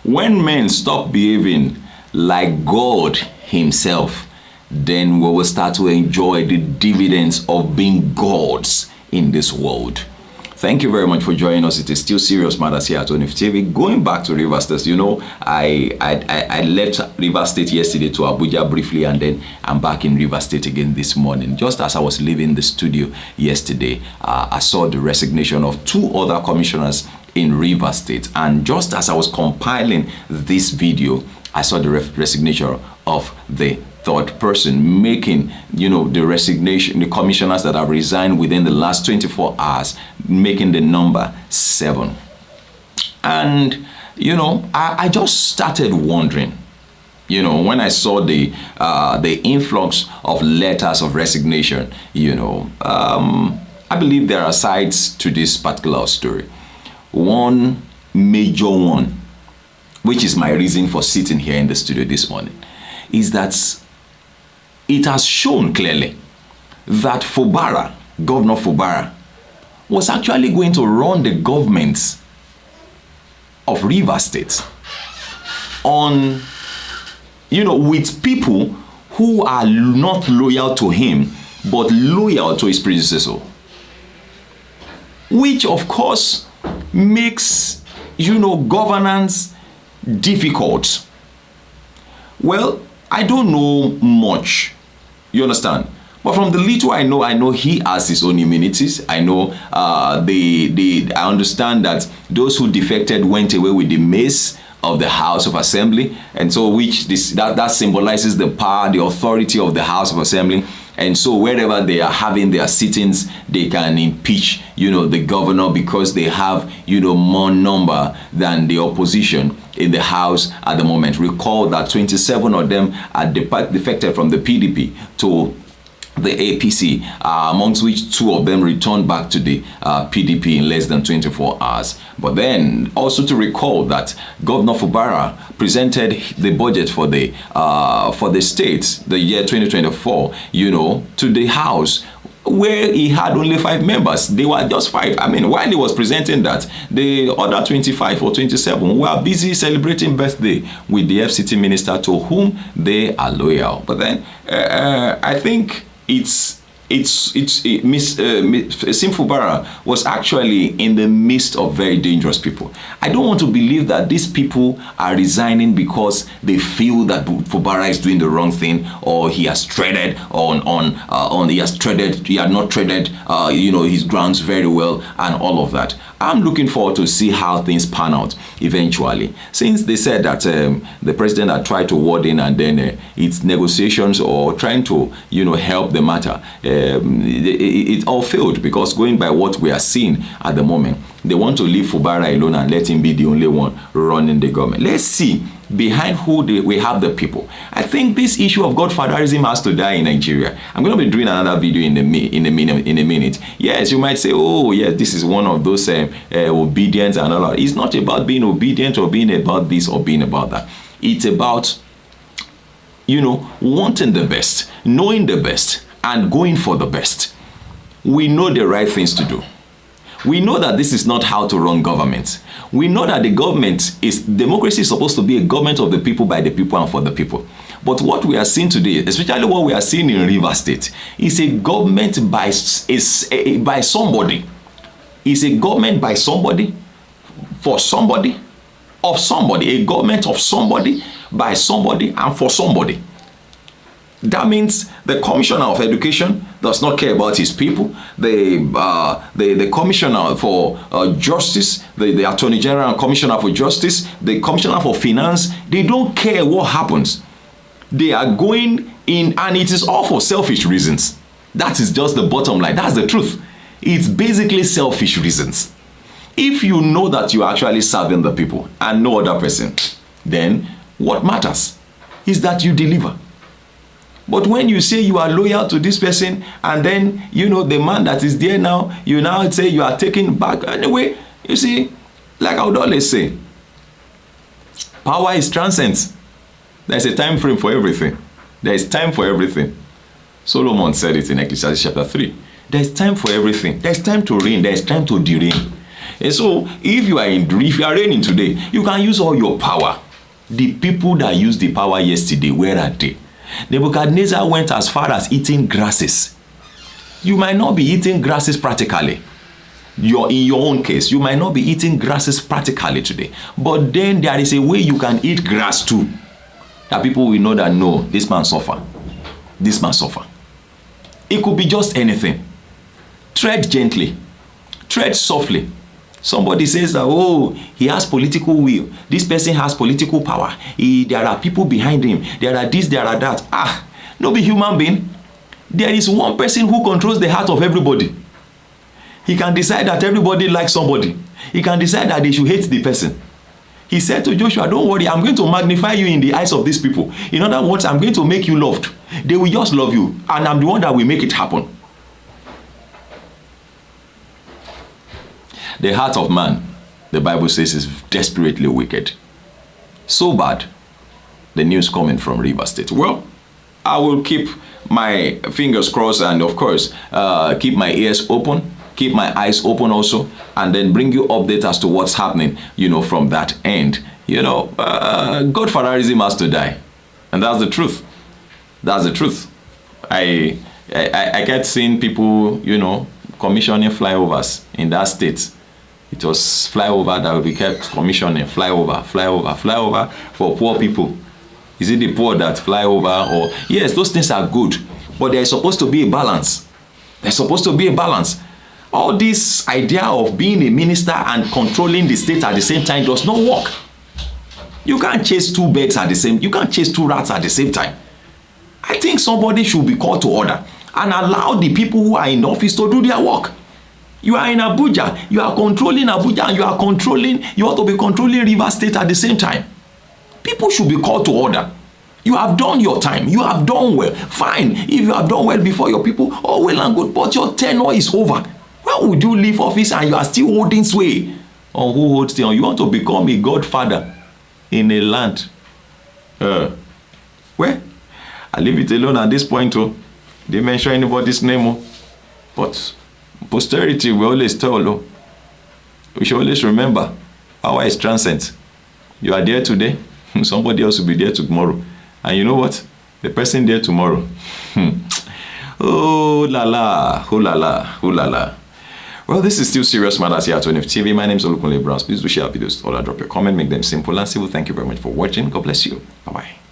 When men stop behaving like God himself, then we will start to enjoy the dividends of being gods in this world. Thank you very much for joining us. It is still Serious Matters here at ONIF TV. Going back to Rivers State, I left Rivers State yesterday to Abuja briefly, and then I'm back in Rivers State again this morning. Just as I was leaving the studio yesterday, I saw the resignation of 2 other commissioners in Rivers State. And just as I was compiling this video, I saw the resignation of the 3rd person, making, the resignation, the commissioners that have resigned within the last 24 hours, making the number 7. And, I just started wondering, when I saw the influx of letters of resignation, I believe there are sides to this particular story. One major one, which is my reason for sitting here in the studio this morning, is that it has shown clearly that Fubara, Governor Fubara, was actually going to run the government of Rivers State on, with people who are not loyal to him, but loyal to his predecessor. Which, of course, makes, governance difficult. Well, I don't know much, you understand? But from the little I know he has his own immunities. I know I understand that those who defected went away with the mace of the House of Assembly, and so that symbolizes the power, the authority of the House of Assembly. And so wherever they are having their sittings, they can impeach, the governor, because they have, more number than the opposition in the House at the moment. Recall that 27 of them are defected from the PDP to the APC, amongst which 2 of them returned back to the PDP in less than 24 hours. But then also to recall that Governor Fubara presented the budget for the state, the year 2024, to the House, where he had only 5 members. They were just 5. I mean, while he was presenting that, the other 25 or 27 were busy celebrating birthday with the FCT minister, to whom they are loyal. But then I think Sim Fubara was actually in the midst of very dangerous people. I don't want to believe that these people are resigning because they feel that Fubara is doing the wrong thing, or he has treaded he had not treaded his grounds very well, and all of that. I'm looking forward to see how things pan out eventually. Since they said that the president had tried to ward in, and then it's negotiations or trying to help the matter, it all failed, because going by what we are seeing at the moment, they want to leave Fubara alone and let him be the only one running the government. Let's see behind who we have the people. I think this issue of godfatherism has to die in Nigeria. I'm going to be doing another video in a minute. Yes, you might say, oh yes, this is one of those obedience and all that. It's not about being obedient or being about this or being about that. It's about wanting the best, knowing the best, and going for the best. We know the right things to do. We know that this is not how to run government. We know that democracy is supposed to be a government of the people, by the people, and for the people. But what we are seeing today, especially what we are seeing in Rivers State, is a government by somebody. It's a government by somebody, for somebody, of somebody. A government of somebody, by somebody, and for somebody. That means the Commissioner of Education does not care about his people. The Commissioner for Justice, the Attorney General and Commissioner for Justice, the Commissioner for Finance, they don't care what happens. They are going in, and it is all for selfish reasons. That is just the bottom line. That's the truth. It's basically selfish reasons. If you know that you are actually serving the people and no other person, then what matters is that you deliver. But when you say you are loyal to this person, and then, the man that is there now, you now say you are taking back. Anyway, you see, like I would always say, power is transient. There's a time frame for everything. There is time for everything. Solomon said it in Ecclesiastes chapter 3. There is time for everything. There is time to reign. There is time to dereign. And so if you are reigning today, you can use all your power. The people that used the power yesterday, where are they? Nebuchadnezzar went as far as eating grasses. You might not be eating grasses practically. In your own case, you might not be eating grasses practically today. But then there is a way you can eat grass too. That people will know that, no, this man suffer. This man suffer. It could be just anything. Tread gently. Tread softly. Somebody says that, oh, he has political will. This person has political power. There are people behind him. There are this, there are that. No be human being. There is one person who controls the heart of everybody. He can decide that everybody likes somebody. He can decide that they should hate the person. He said to Joshua, don't worry, I'm going to magnify you in the eyes of these people. In other words, I'm going to make you loved. They will just love you. And I'm the one that will make it happen. The heart of man, the Bible says, is desperately wicked. So bad. The news coming from River State. Well, I will keep my fingers crossed and, of course, keep my ears open. Keep my eyes open also, and then bring you updates as to what's happening, from that end. Godfatherism has to die. And that's the truth. That's the truth. I kept seeing people, commissioning flyovers in that state. It was flyover that we kept commissioning, flyover for poor people. Is it the poor that fly over? Or yes, those things are good, but there's supposed to be a balance. There's supposed to be a balance. All this idea of being a minister and controlling the state at the same time does not work. You can't chase two birds at the same time. You can't chase two rats at the same time. I think somebody should be called to order and allow the people who are in office to do their work. You are in Abuja. You are controlling Abuja and you ought to be controlling River State at the same time. People should be called to order. You have done your time. You have done well. Fine. If you have done well before your people, oh, well and good. But your tenure is over. Why would you leave office and you are still holding sway? Or who holds the? You want to become a godfather in a land. Well, I leave it alone at this point. Didn't mention anybody's name. But posterity will always tell. We should always remember power is transcendent. You are there today. Somebody else will be there tomorrow. And you know what? The person there tomorrow. Oh la la. Oh la la. Oh la la. Well, this is still Serious Matters here at ONF TV. My name is Olukunle Browns. Please do share videos. Or drop your comment, make them simple and simple. Thank you very much for watching. God bless you. Bye-bye.